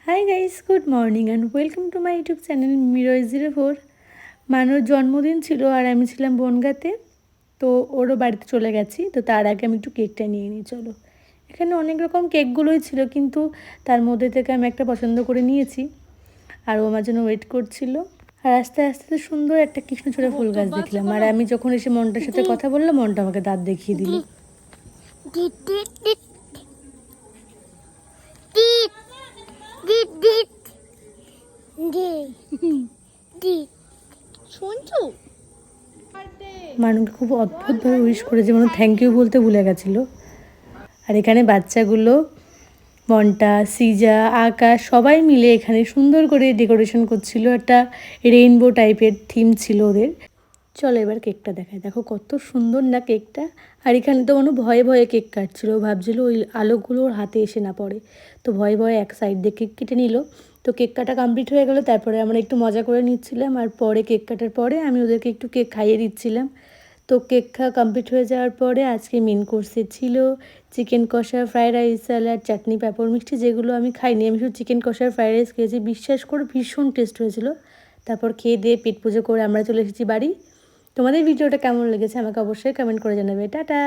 High guys, good morning and welcome to my YouTube channel মিরর04। মানুর জন্মদিন ছিল আর আমি ছিলাম বনগাঁতে, তো ওরও বাড়িতে চলে গেছি। তো তার আগে আমি একটু কেকটা নিয়ে নিই, চলো। এখানে অনেক রকম কেকগুলোই ছিল, কিন্তু তার মধ্যে থেকে আমি একটা পছন্দ করে নিয়েছি আর ও আমার জন্য ওয়েট করছিল। আর আস্তে আস্তে তো সুন্দর একটা কৃষ্ণচূড়া ফুল গাছ দেখলাম, আর আমি যখন এসে মনটার সাথে কথা বললাম, মনটা আমাকে দাঁত দেখিয়ে দিল। মানুষকে খুব অদ্ভুতভাবে উইশ করেছে, মানে থ্যাংক ইউ বলতে ভুলে গেছিলো। আর এখানে বাচ্চাগুলো, মন্টা, সিজা, আকাশ সবাই মিলে এখানে সুন্দর করে ডেকোরেশন করছিল। একটা রেইনবো টাইপের থিম ছিল ওদের। চলো এবার কেকটা দেখায়, দেখো কত সুন্দর না কেকটা। আর এখানে তো কোনো ভয়ে ভয়ে কেক কাটছিল, ভাবছিল ওই আলোগুলো ওর হাতে এসে না পড়ে, তো ভয়ে ভয়ে এক সাইড দিয়ে কেক কেটে নিল। তো কেক কাটা কমপ্লিট হয়ে গেলো, তারপরে আমরা একটু মজা করে নিচ্ছিলাম, আর পরে কেক কাটার পরে আমি ওদেরকে একটু কেক খাইয়ে দিচ্ছিলাম। তো কেক খাওয়া কমপ্লিট হয়ে যাওয়ার পরে আজকে মেন কোর্সে ছিল চিকেন কষা, ফ্রাইড রাইস, স্যালাড, চাটনি, পাঁপড়, মিষ্টি, যেগুলো আমি খাইনি। আমি শুধু চিকেন কষা আর ফ্রাইড রাইস খেয়েছি, বিশ্বাস করে ভীষণ টেস্ট হয়েছিল। তারপর খেয়ে দিয়ে পেট পুজো করে আমরা চলে এসেছি বাড়ি। তোমাদের ভিডিওটা কেমন লেগেছে আমাকে অবশ্যই কমেন্ট করে জানাবে। টাটা।